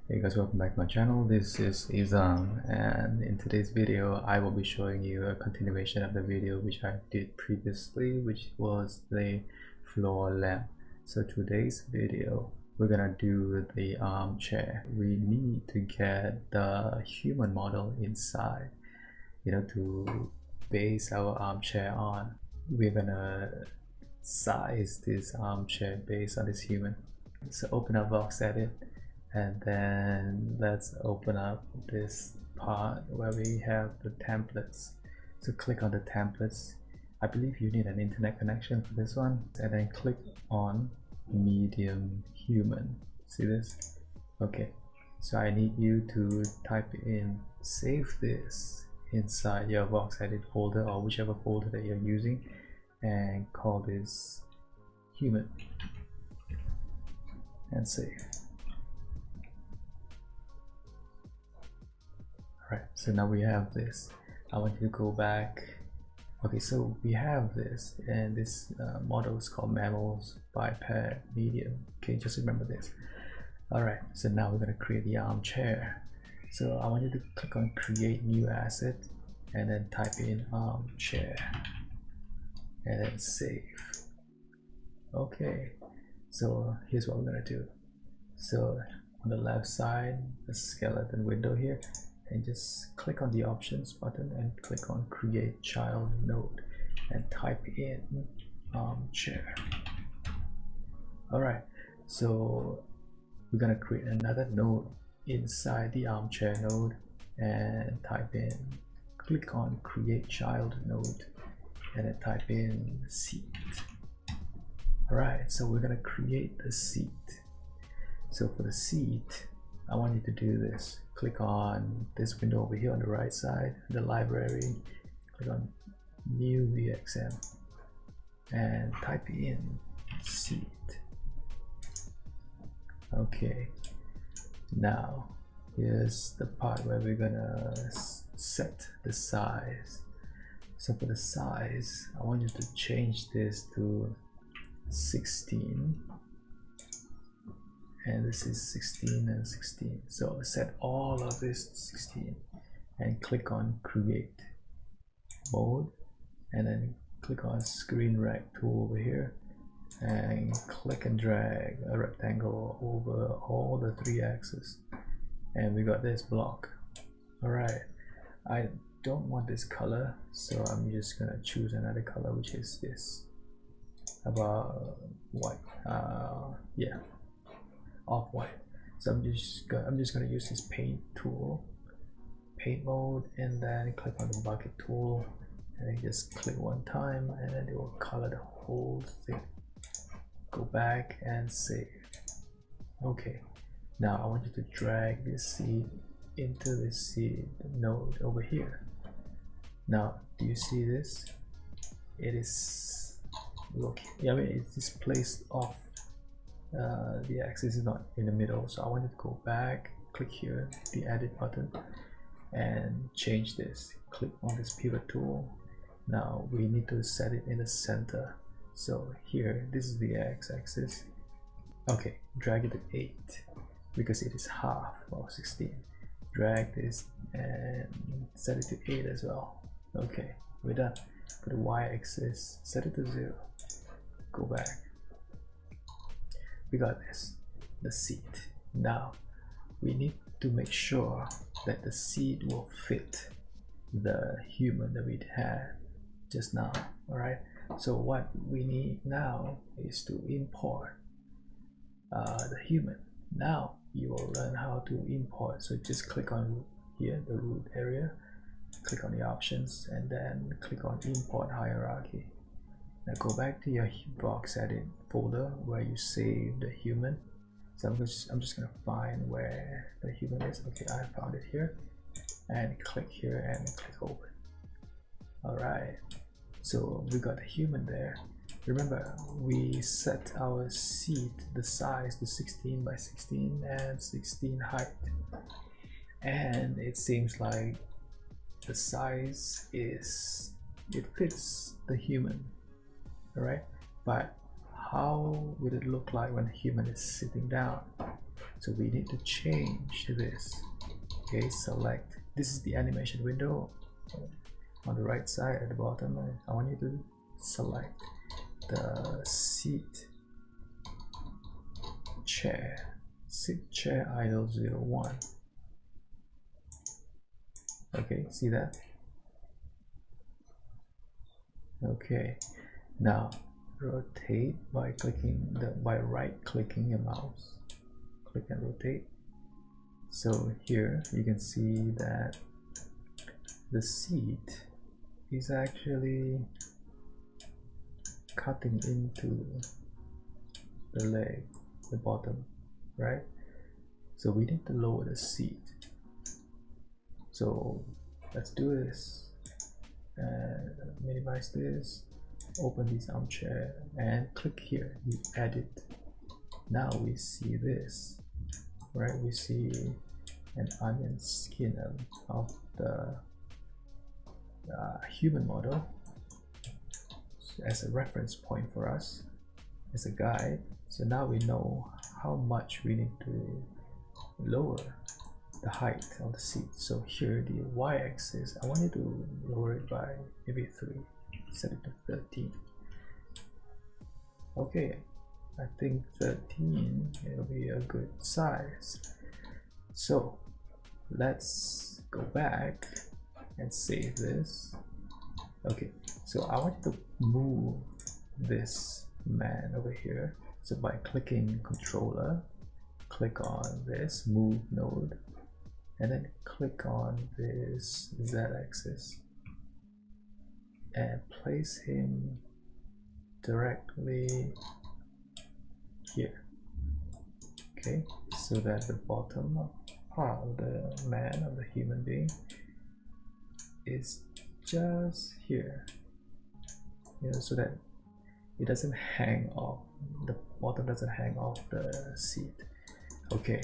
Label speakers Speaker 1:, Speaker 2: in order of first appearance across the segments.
Speaker 1: Hey guys, welcome back to my channel. This is Izam, and in today's video I will be showing you a continuation of the video which I did previously, which was the floor lamp. So today's video we're gonna do the armchair. We need to get the human model inside, to base our armchair on. We're gonna size this armchair based on this human. So open up Voxedit, and then let's open up this part where we have the templates. So click on the templates. I believe you need an internet connection for this one, and then click on medium human. See this? Okay, so I need you to type in, save this inside your Voxedit folder or whichever folder that you're using, and call this human and save. Alright, so now we have this. I want you to go back. Okay, so we have this, and this model is called mammals biped medium. Okay, just remember this. Alright, so now we're going to create the armchair. So I want you to click on create new asset and then type in armchair and then save. Okay, so here's what we're going to do. So on the left side, the skeleton window here, and just click on the options button and click on create child node and type in armchair. Alright, so we're gonna create another node inside the armchair node and type in, click on create child node and then type in seat. Alright, so we're gonna create the seat. So for the seat, I want you to do this. Click on this window over here on the right side, the library, click on new VXM and type in seat. Okay, now here's the part where we're gonna set the size. So for the size, I want you to change this to 16, and this is 16 and 16. So set all of this to 16 and click on create mode, and then click on screen rec tool over here and click and drag a rectangle over all the 3 axes, and we got this block. Alright, I don't want this color, so I'm just gonna choose another color, which is this, about white. Yeah, off white. So I'm just gonna use this paint tool, paint mode, and then click on the bucket tool and then just click one time and then it will color the whole thing. Go back and save. Okay, now I want you to drag this seed into the seed node over here. Now do you see this? It is, look, I mean, it is placed off. The axis is not in the middle, so I want you to go back, click here, the edit button, and change this. Click on this pivot tool. Now we need to set it in the center. So here, this is the x-axis. Okay, drag it to 8 because it is half of 16. Drag this and set it to 8 as well. Okay, we're done. For the y-axis, set it to 0. Go back. We got this, the seat. Now we need to make sure that the seat will fit the human that we had just now. All right, so what we need now is to import the human. Now you will learn how to import. So just click on here, the root area, click on the options, and then click on import hierarchy. Now go back to your Voxedit folder where you saved the human. So I'm just gonna find where the human is. Okay, I found it here, and click here and click open. Alright, so we got the human there. Remember, we set our seat, the size, to 16 by 16 and 16 height, and it seems like the size is, it fits the human. Alright, but how would it look like when the human is sitting down? So we need to change this. Okay, select. This is the animation window on the right side at the bottom. I want you to select the seat chair idle 01. Okay, see that? Okay, now rotate by right clicking your mouse. Click and rotate. So here you can see that the seat is actually cutting into the leg, the bottom, right? So we need to lower the seat. So let's do this and minimize this, open this armchair and click here, we edit. Now we see this, right? We see an onion skin of the human model as a reference point for us, as a guide. So now we know how much we need to lower the height of the seat. So here the y-axis, I want you to lower it by maybe 3, set it to 13. Okay, I think 13 will be a good size. So let's go back and save this. Okay, so I want to move this man over here. So by clicking controller, click on this move node and then click on this z-axis and place him directly here. Okay, so that the bottom part of the man, of the human being, is just here, you know, so that it doesn't hang off, the bottom doesn't hang off the seat. Okay,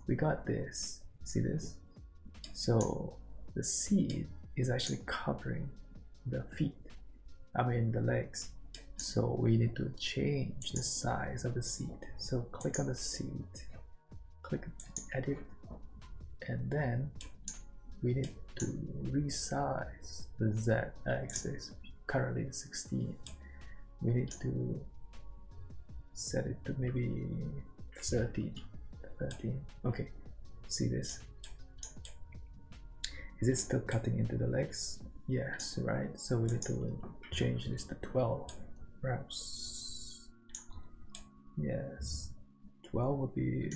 Speaker 1: we got this. See this? So the seat is actually covering the feet, I mean the legs. So we need to change the size of the seat. So click on the seat, click edit, and then we need to resize the z-axis, currently 16. We need to set it to maybe 13. Okay, see this? Is it still cutting into the legs? Yes, right? So we need to change this to 12 perhaps. Yes, 12 would be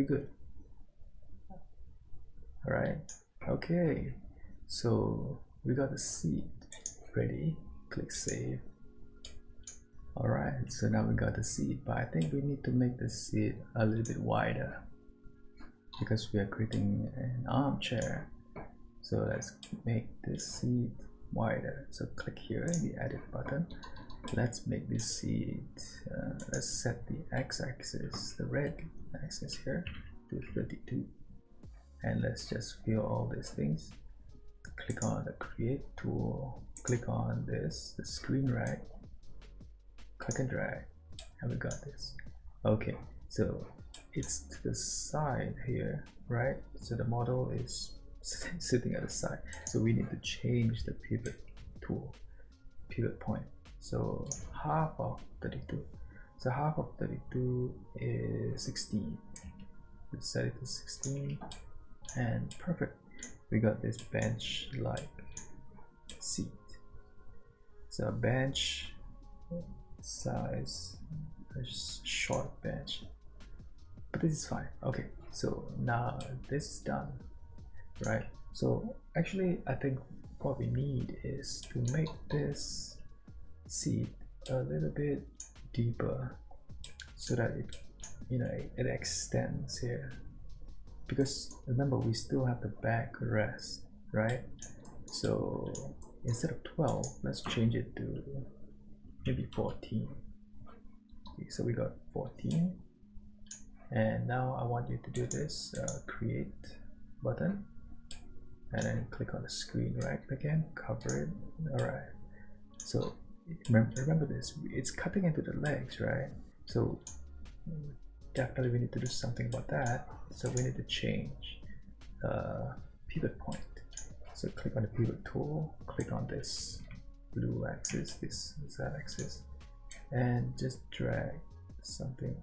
Speaker 1: good. All right, okay, so we got the seat ready. Click save. All right, so now we got the seat, but I think we need to make the seat a little bit wider because we are creating an armchair. So let's make this seat wider. So click here in the edit button. Let's make this seat, let's set the x-axis, the red axis here, to 32. And let's just fill all these things. Click on the create tool, click on this, the screen rag, click and drag, and we got this. Okay, so it's to the side here, right? So the model is sitting at the side, so we need to change the pivot tool, pivot point. So half of 32, so half of 32 is 16. Let's set it to 16 and perfect. We got this bench like seat. So bench size, a short bench, but this is fine. Okay, so now this is done, right? So actually I think what we need is to make this seat a little bit deeper so that it, you know, it extends here, because remember we still have the backrest, right? So instead of 12, let's change it to maybe 14. Okay, so we got 14, and now I want you to do this create button and then click on the screen right again, cover it. All right, so remember this, it's cutting into the legs, right? So definitely we need to do something about that. So we need to change pivot point. So click on the pivot tool, click on this blue axis, this Z axis, and just drag something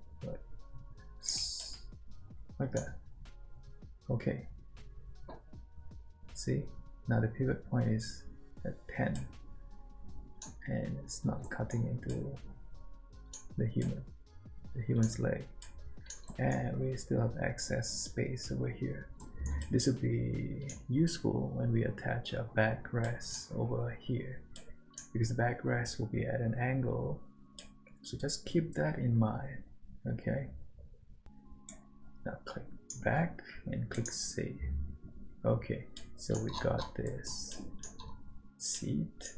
Speaker 1: like that. Okay, see, now the pivot point is at 10 and it's not cutting into the human's leg, and we still have excess space over here. This will be useful when we attach a backrest over here, because the backrest will be at an angle, so just keep that in mind. Okay, now click back and click save. Okay, so we got this seat.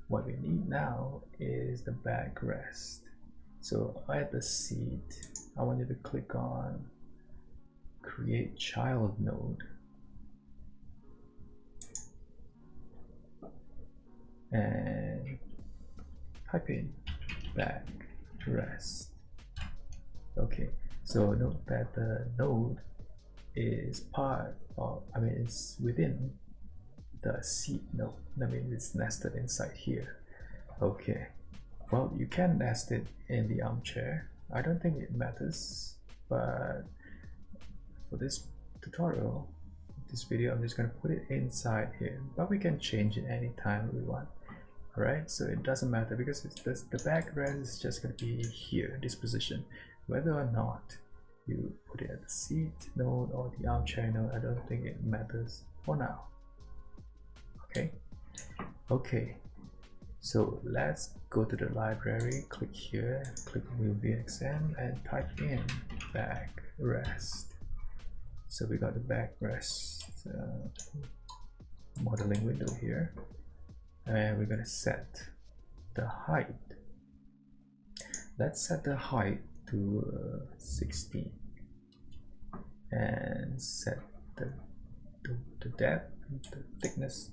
Speaker 1: What we need now is the backrest. So at the seat, I want you to click on create child node and type in backrest. Okay, so note that the node is part of, it's within the seat node. That means it's nested inside here. Okay, well, you can nest it in the armchair. I don't think it matters, but for this tutorial, this video, I'm just going to put it inside here, but we can change it anytime we want. Alright, so it doesn't matter because the backrest is just going to be here, this position. Whether or not you put it at the seat node or the armchair node, I don't think it matters for now. Okay, so let's go to the library, click here, click New VXM and type in backrest. So we got the backrest modeling window here, and we're going to set the height. Let's set the height to 16 and set the depth, the thickness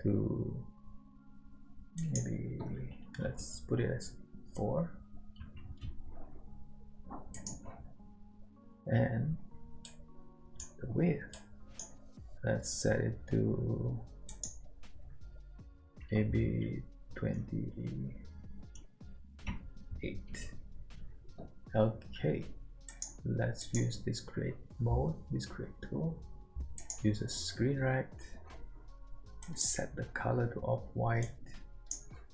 Speaker 1: to maybe, let's put it as 4, and the width, let's set it to maybe 28. Okay, let's use this create mode, this create tool, use a screen rect, set the color to off-white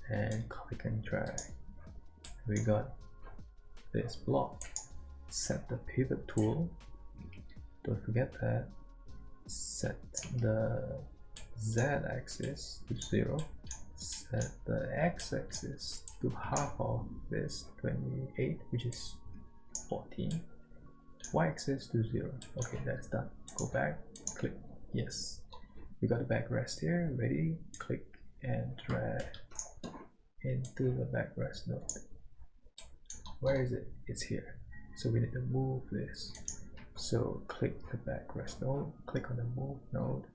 Speaker 1: and click and drag. We got this block. Set the pivot tool, don't forget that. Set the Z axis to 0, set the X axis to half of this 28, which is 14, Y axis to 0. Okay, that's done. Go back, click yes. We got the backrest here, ready, click and drag into the backrest node. Where is it? It's here. So we need to move this. So click the backrest node, click on the move node,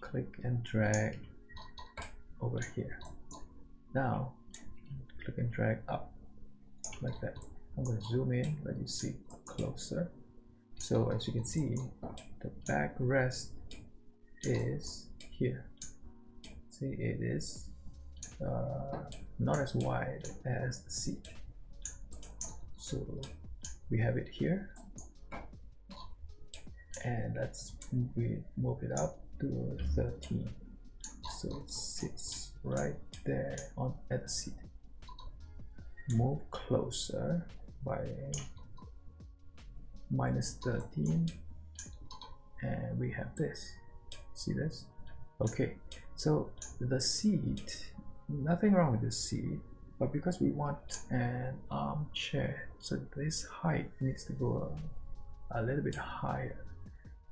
Speaker 1: click and drag over here. Now click and drag up like that. I'm going to zoom in, let you see closer. So as you can see, the backrest is here. See, it is not as wide as the seat. So we have it here, and let's move it up to 13, so it sits right there at the seat. Move closer by -13, and we have this. See this? Okay, so the seat, nothing wrong with the seat, but because we want an armchair, so this height needs to go a little bit higher.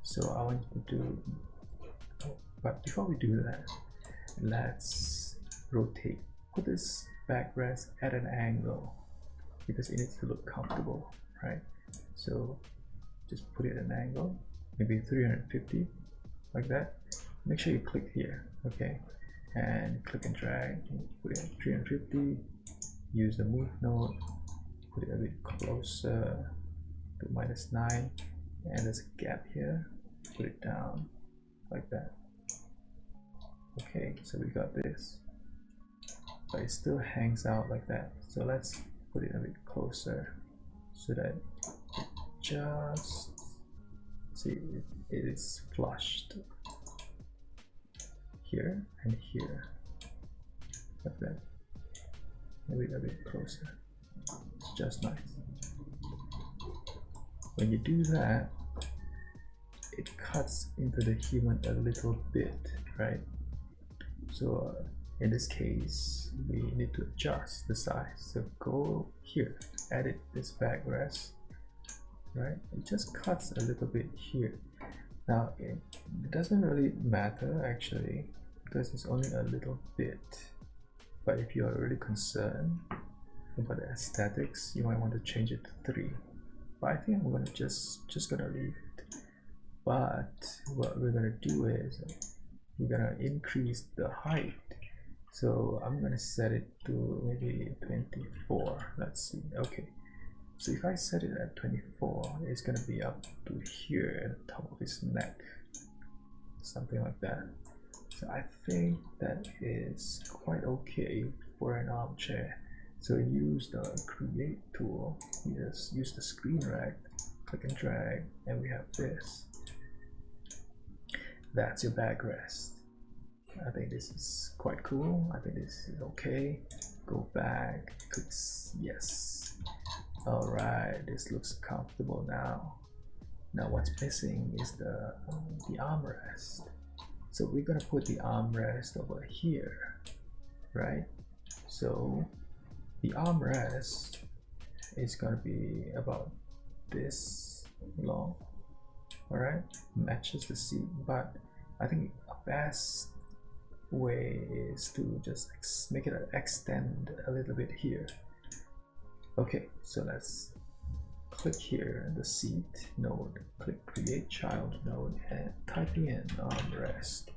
Speaker 1: So I want you to do, but before we do that, let's rotate. Put this backrest at an angle because it needs to look comfortable, right? So just put it at an angle, maybe 350, like that. Make sure you click here, okay, and click and drag, put it at 350, use the move node, put it a bit closer, to -9, and there's a gap here. Put it down like that. Okay, so we got this, but it still hangs out like that. So let's put it a bit closer so that it just, see, it is flushed here and here, like that. Maybe a bit closer. It's just nice. When you do that, it cuts into the human a little bit, right? So in this case, we need to adjust the size. So go here, edit this backrest, right? It just cuts a little bit here. Now it doesn't really matter actually, because it's only a little bit. But if you are really concerned about the aesthetics, you might want to change it to 3. But I think I'm gonna just gonna leave it. But what we're gonna do is we're gonna increase the height. So I'm gonna set it to maybe 24. Let's see. Okay. So if I set it at 24, it's gonna be up to here at the top of his neck, something like that. So I think that is quite okay for an armchair. So use the create tool, just use the screen rect, click and drag, and we have this. That's your backrest. I think this is quite cool. I think this is okay. Go back, click yes. All right, this looks comfortable now. Now what's missing is the armrest. So we're gonna put the armrest over here, right? So the armrest is gonna be about this long, all right? Matches the seat, but I think a best way is to just make it extend a little bit here. Okay, so let's click here, the seat node, click create child node, and type in armrest.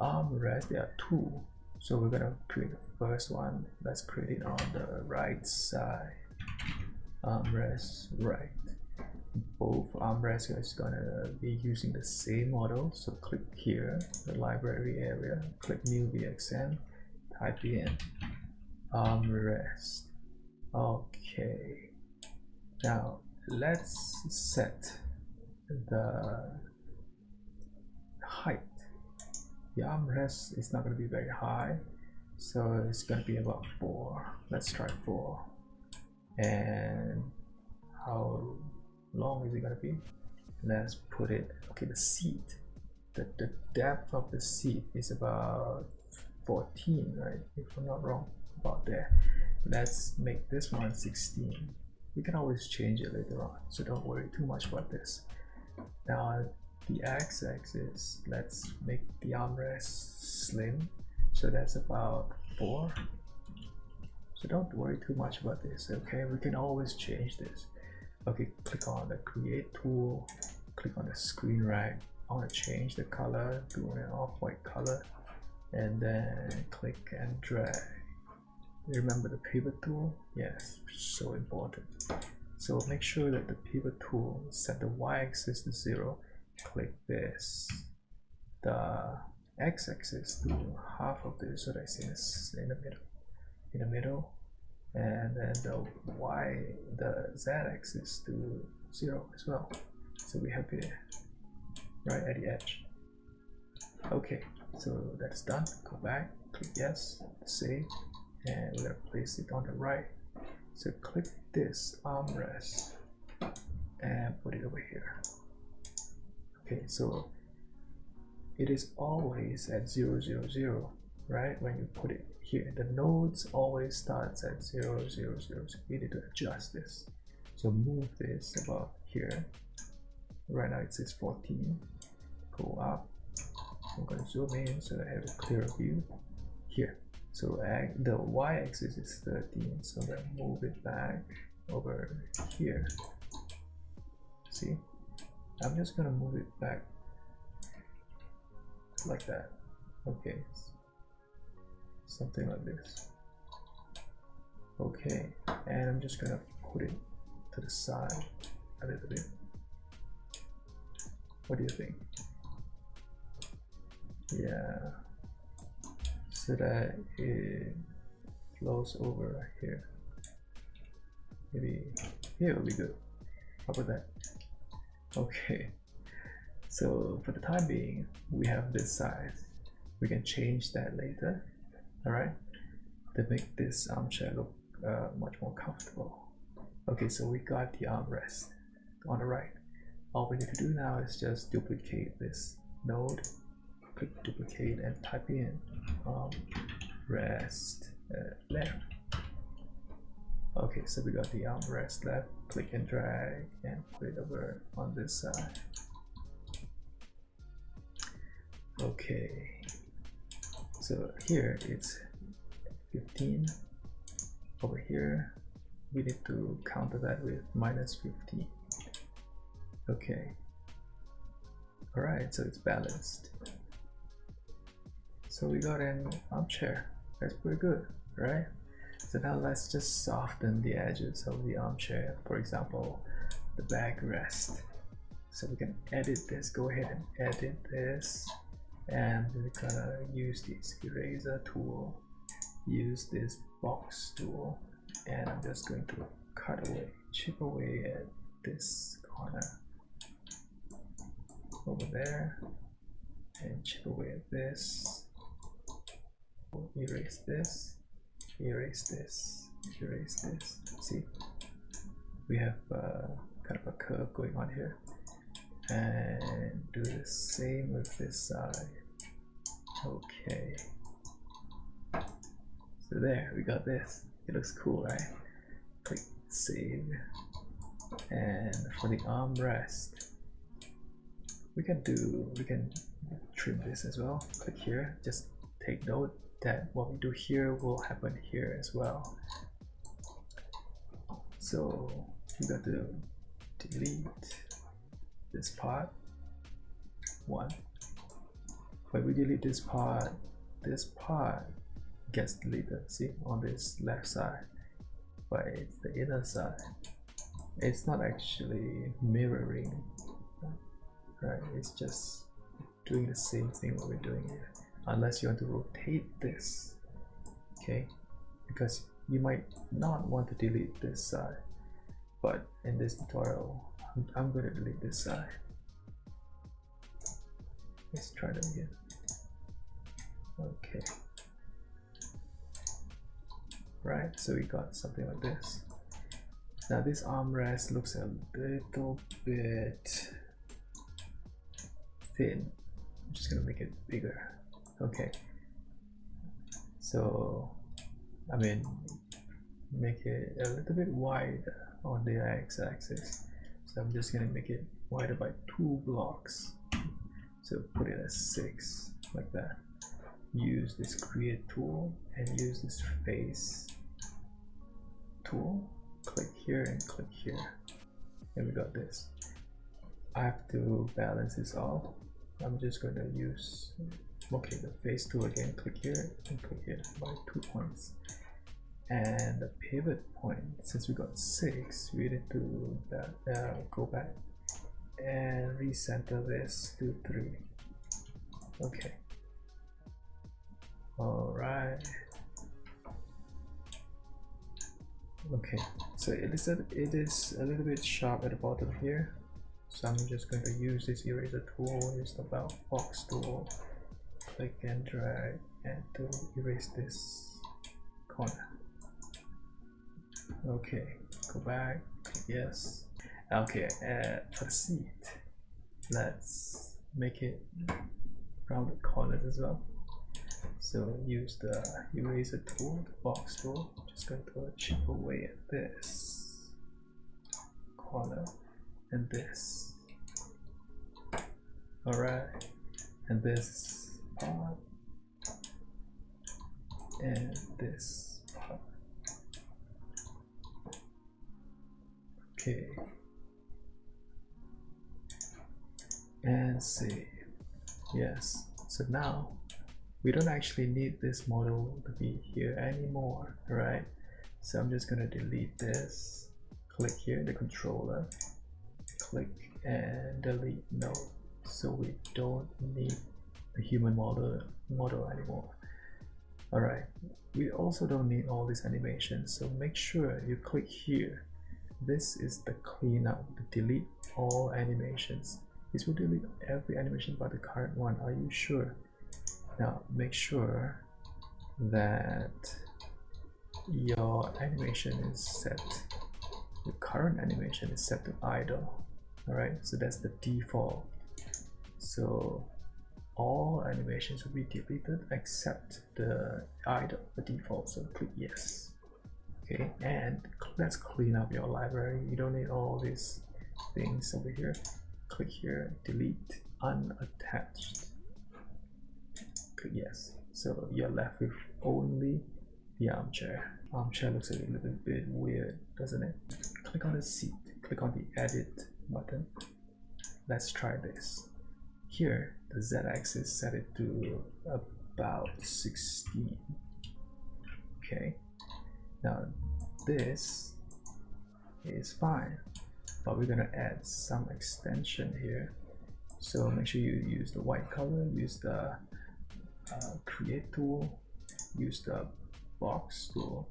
Speaker 1: Armrest, there are 2, so we're gonna create the first one. Let's create it on the right side. Armrest right. Both armrests is gonna be using the same model, so click here, the library area, click new VXM, type in armrest. Okay, now let's set the height. The armrest is not going to be very high, so it's going to be about 4. Let's try 4. And how long is it going to be? Let's put it, okay, the seat, the depth of the seat is about 14, right, if I'm not wrong, about there. Let's make this one 16. We can always change it later on, so don't worry too much about this. Now the x-axis, let's make the armrest slim, so that's about 4. So don't worry too much about this, okay? We can always change this. Okay, click on the create tool, click on the screen rect. I want to change the color to an off-white color, and then click and drag. Remember the pivot tool? Yes, so important. So make sure that the pivot tool set the y-axis to 0. Click this. The x-axis to half of this, so that's in the middle, and then the z-axis to 0 as well. So we have it right at the edge. Okay, so that's done. Go back, click yes, save. And we're gonna place it on the right. So click this armrest and put it over here. Okay, so it is always at 0, 0, 0, right? When you put it here, the nodes always starts at 0, 0, 0. So we need to adjust this. So move this about here. Right now it says 14. Go up. I'm gonna zoom in so I have a clearer view here. So the y-axis is 13, so I'm going to move it back over here. See? I'm just going to move it back like that. Okay. Something like this. Okay. And I'm just going to put it to the side a little bit. What do you think? Yeah, so that it flows over here. Maybe here will be good. How about that? Okay, so for the time being, we have this size. We can change that later, alright, to make this armchair look much more comfortable. Okay, so we got the armrest on the right. All we need to do now is just duplicate this node, click duplicate and type in armrest left. Okay, so we got the armrest left, click and drag and put it over on this side. Okay, so here it's 15. Over here we need to counter that with -15. Okay, alright, so it's balanced. So we got an armchair. That's pretty good, right? So now let's just soften the edges of the armchair. For example, the backrest. So we can edit this, go ahead and edit this, and we're gonna use this eraser tool, use this box tool, and I'm just going to cut away, chip away at this corner over there, and chip away at this, erase this, erase this, erase this. See, we have kind of a curve going on here, and do the same with this side. Okay, so there, we got this. It looks cool, right? Click save, and for the armrest, we can trim this as well. Click here, just take note that what we do here will happen here as well. So we got to delete this part. When we delete this part gets deleted, see, on this left side, but it's the inner side. It's not actually mirroring, right? It's just doing the same thing what we're doing here, unless you want to rotate this, okay? Because you might not want to delete this side, but in this tutorial I'm going to delete this side. Let's try that again. Okay, right, so we got something like this. Now this armrest looks a little bit thin. I'm just gonna make it bigger. Okay, so I mean, make it a little bit wider on the x-axis. So I'm just gonna make it wider by 2 blocks. So put it at 6, like that. Use this create tool and use this face tool. Click here and click here, and we got this. I have to balance this off. I'm just going to use, okay, the face tool again. Click here and click here by 2 points, and the pivot point, since we got 6, we need to go back and recenter this to 3. Okay, all right. Okay, so it is a little bit sharp at the bottom here, so I'm just going to use this eraser tool, use the box tool, click and drag, and to erase this corner. Okay, go back, click yes. Okay, for the seat, let's make it rounded corners as well. So use the eraser tool, the box tool. Just going to chip away at this corner and this. Alright, and this part and this part. Okay, and save. Yes, so now we don't actually need this model to be here anymore, right? So I'm just gonna delete this, click here, the controller, click and delete node, so we don't need the human model anymore. Alright, we also don't need all these animations, so make sure you click here. This is the cleanup, to delete all animations. This will delete every animation but the current one. Are you sure? Now make sure that your animation is set, your current animation is set to idle. Alright, so that's the default. So all animations will be deleted except the idle, the default. So click yes. Okay, and let's clean up your library. You don't need all these things over here. Click here, delete unattached. Click yes. So you're left with only the armchair. Armchair looks a little bit weird, doesn't it? Click on the seat, click on the edit button. Let's try this. Here, the z-axis set it to about 16. Okay, now this is fine, but we're gonna add some extension here. So make sure you use the white color, use the create tool, use the box tool,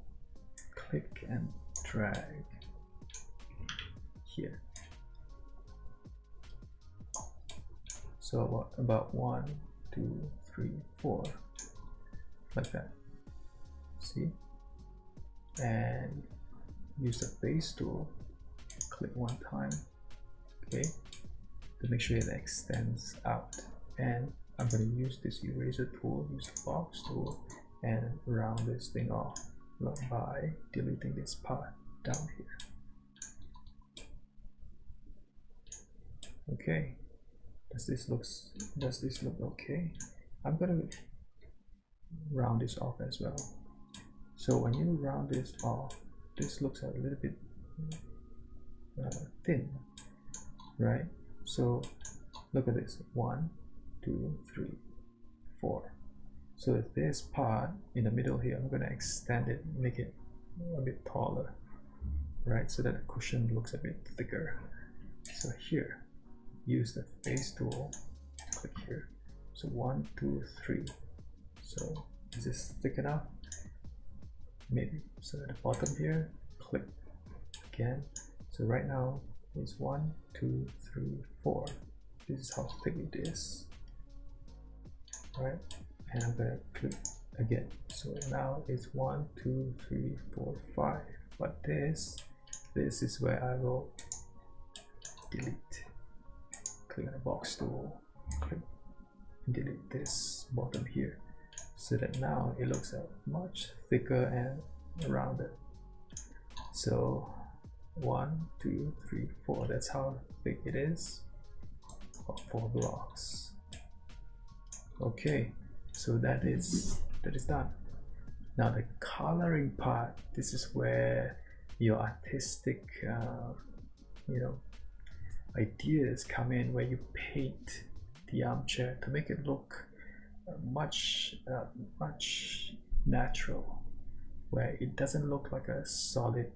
Speaker 1: click and drag here. So about 1, 2, 3, 4, like that. See? And use the face tool, click one time, okay, to make sure it extends out. And I'm going to use this eraser tool, use the box tool, and round this thing off by deleting this part down here. Okay, does this look okay? I'm going to round this off as well. So when you round this off, this looks a little bit thin, right? So look at this, 1, 2, 3, 4. So this part in the middle here, I'm going to extend it, make it a bit taller, right? So that the cushion looks a bit thicker. So here, use the face tool, click here. So 1, 2, 3. So is this thick enough? Maybe. So at the bottom here, click again. So right now it's 1, 2, 3, 4. This is how thick it is. Right? And I'm gonna click again. So now it's 1, 2, 3, 4, 5. But this is where I will delete. Click on the box tool, click and delete this bottom here, so that now it looks much thicker and rounded. So 1, 2, 3, 4. That's how thick it is. 4 blocks. Okay, so that is done. Now the coloring part. This is where your artistic, ideas come in, where you paint the armchair to make it look much natural, where it doesn't look like a solid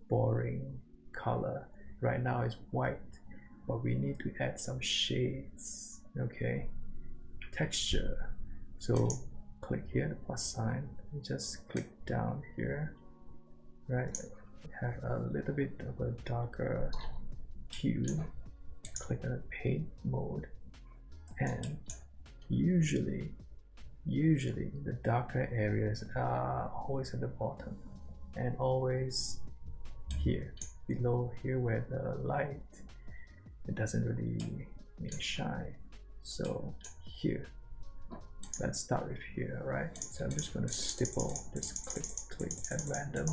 Speaker 1: boring color. Right now it's white, but we need to add some shades. Okay, texture. So click here, the plus sign, and just click down here, right? Have a little bit of a darker hue. Click on the paint mode, and usually the darker areas are always at the bottom and always here below here, where the light, it doesn't really shine. So here, let's start with here. Right, so I'm just going to stipple, just click at random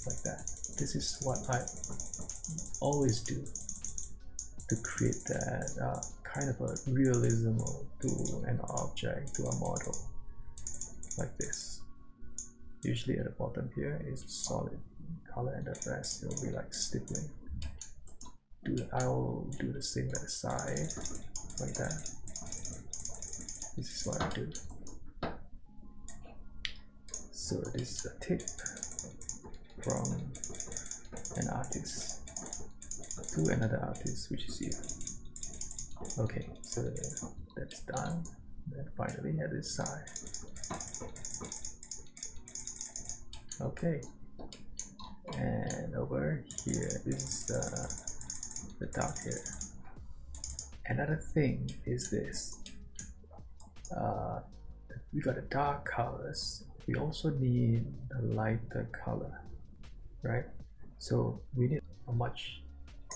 Speaker 1: like that. This is what I always do to create that kind of a realism to an object, to a model, like this. Usually at the bottom here is solid color, and the rest will be like stippling. I'll do the same at the side, like that. This is what I do. So this is a tip from an artist to another artist, which is you. Okay, so that's done. Then finally at this side. Okay, and over here, this is the dark here. Another thing is this. We got the dark colors. We also need a lighter color, right? So we need a much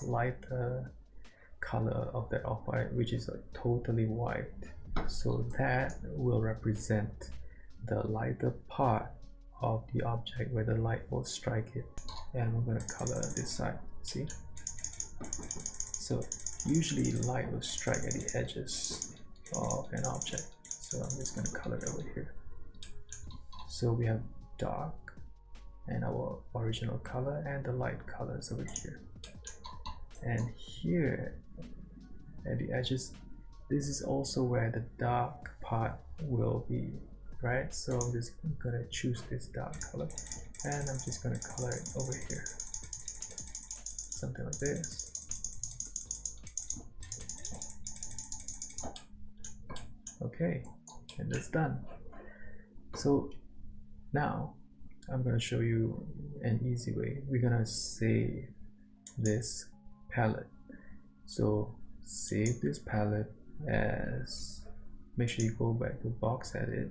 Speaker 1: lighter color of that off-white, which is like totally white. So that will represent the lighter part of the object where the light will strike it. And we're going to color this side, see? So usually light will strike at the edges of an object. So I'm just going to color it over here. So we have dark and our original color and the light colors over here. And here at the edges, this is also where the dark part will be, right? So I'm just gonna choose this dark color and I'm just gonna color it over here, something like this. Okay, and that's done. So now I'm gonna show you an easy way. We're gonna save this palette. So save this palette as, make sure you go back to Voxedit,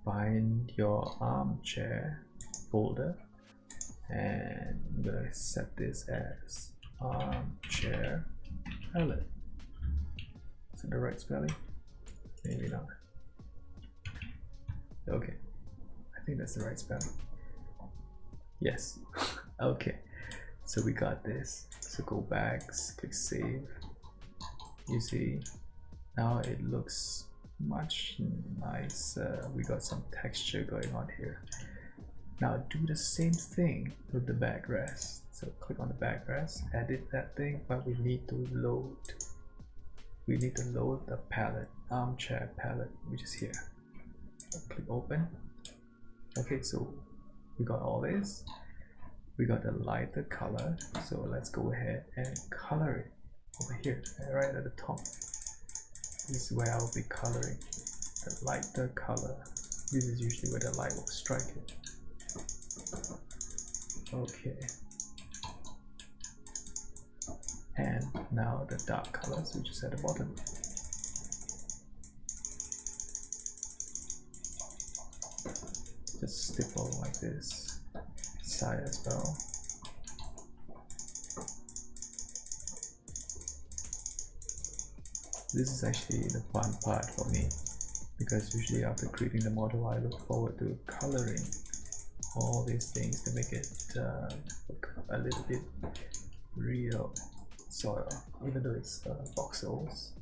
Speaker 1: find your armchair folder, and I'm gonna set this as armchair palette. Is it the right spelling? Maybe not. Okay, I think that's the right spelling. Yes. Okay, so we got this. So go back, click save. You see, now it looks much nicer. We got some texture going on here. Now do the same thing with the backrest. So click on the backrest, edit that thing, but we need to load. We need to load the palette, armchair palette, which is here. Click open. Okay, so we got all this. We got the lighter color, so let's go ahead and color it over here, right at the top. This is where I'll be coloring the lighter color. This is usually where the light will strike it. Okay. And now the dark colors, which is at the bottom. Just stipple like this, side as well. This is actually the fun part for me, because usually after creating the model, I look forward to coloring all these things to make it look a little bit real, sort of. Even though it's voxels,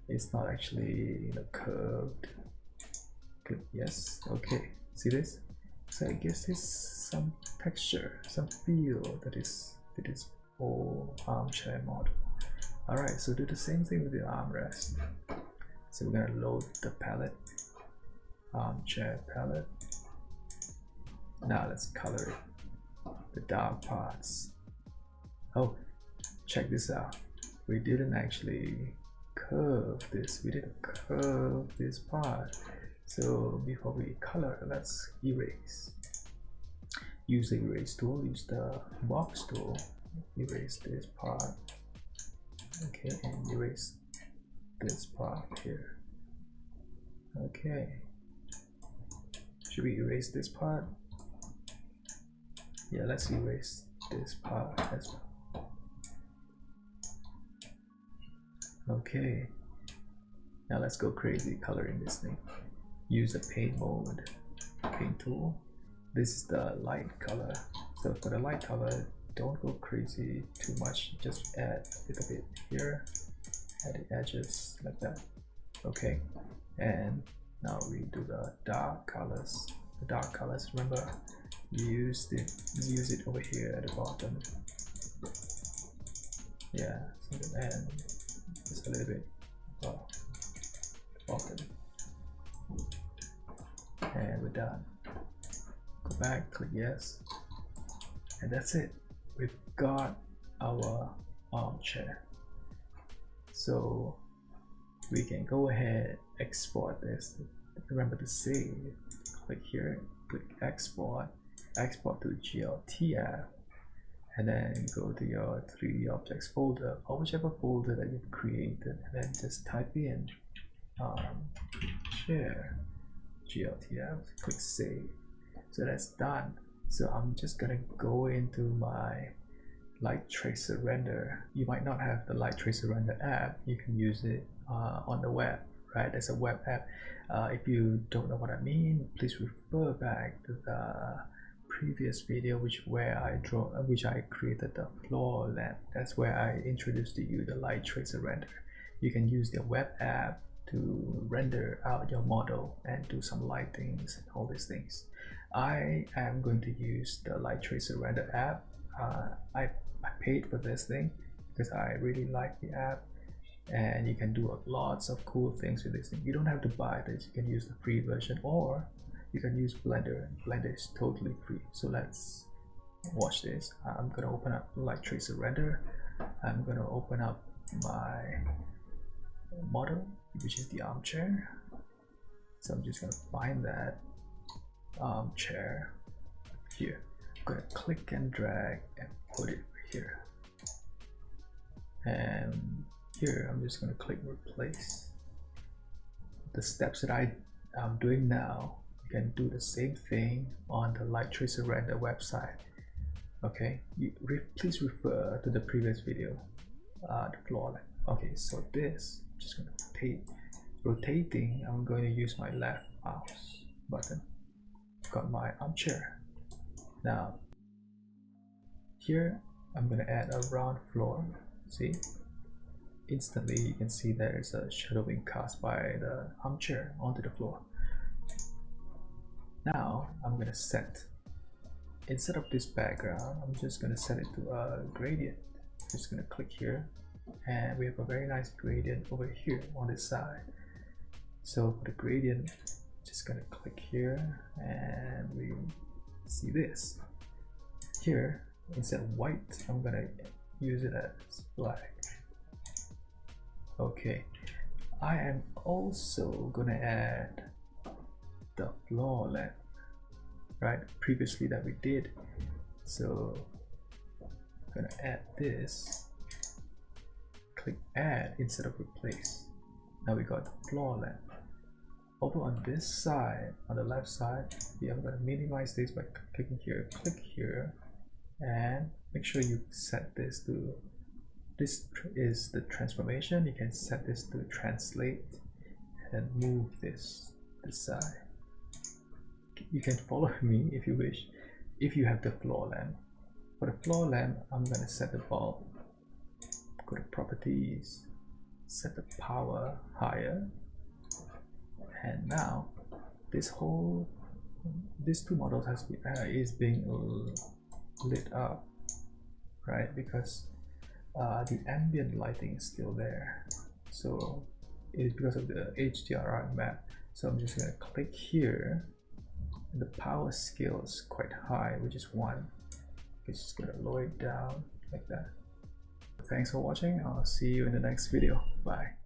Speaker 1: it's not actually curved. Good. Yes. Okay. See this? So it gives this some texture, some feel that is whole armchair model. Alright, so do the same thing with the armrest. So we're gonna load the palette, armchair palette. Now let's color it, the dark parts. Oh, check this out. We didn't actually curve this. We didn't curve this part. So before we color, let's erase. Use the erase tool, use the box tool, erase this part. Okay, and erase this part here. Okay. Should we erase this part? Yeah, let's erase this part as well. Okay. Now let's go crazy coloring this thing. Use the paint mode, paint tool. This is the light color. So for the light color, don't go crazy too much. Just add a little bit here at the edges like that. Okay. And now we do the dark colors. The dark colors, remember, use it over here at the bottom. Yeah, and just a little bit bottom. And we're done. Go back, click yes, and that's it. We've got our armchair. So we can go ahead, export this. Remember to save. Click here, click export, export to GLTF, and then go to your 3D objects folder or whichever folder that you've created, and then just type in share GLTF, click save. So that's done. So I'm just gonna go into my light tracer render. You might not have the light tracer render app. You can use it on the web, right? There's a web app. If you don't know what I mean, please refer back to the previous video which I created the floor lamp. That's where I introduced to you the light tracer render. You can use the web app to render out your model and do some lightings and all these things. I am going to use the light tracer render app. I paid for this thing because I really like the app, and you can do lots of cool things with this thing. You don't have to buy this. You can use the free version, or you can use Blender. Blender is totally free. So let's watch this. I'm gonna open up light tracer render. I'm gonna open up my model, which is the armchair. So I'm just gonna find that armchair here. I'm gonna click and drag and put it here. And here I'm just gonna click replace. The steps that I'm doing now, you can do the same thing on the light tracer render website. Okay, please refer to the previous video, the floor lamp. Okay, so this, I'm just gonna rotating. I'm going to use my left mouse button. Got my armchair. Now here I'm gonna add a round floor. See, instantly you can see there is a shadow being cast by the armchair onto the floor. Now I'm gonna set, instead of this background, I'm just gonna set it to a gradient. Just gonna click here, and we have a very nice gradient over here on this side. So for the gradient, just gonna click here, and we see this. Here, instead of white, I'm gonna use it as black. Okay, I am also gonna add the floor lamp, right? Previously that we did. So I'm gonna add this. Click add instead of replace. Now we got the floor lamp. Over on this side, on the left side, yeah, I'm gonna minimize this by clicking here, click here, and make sure you set this to, this is the transformation. You can set this to translate and move this side. You can follow me if you wish, if you have the floor lamp. For the floor lamp, I'm gonna set the bulb, go to properties, set the power higher, and now these two models is being lit up, right? Because the ambient lighting is still there, so it is because of the HDRI map. So I'm just gonna click here, and the power scale is quite high, which is 1. It's just gonna lower it down like that. Thanks for watching. I'll see you in the next video. Bye.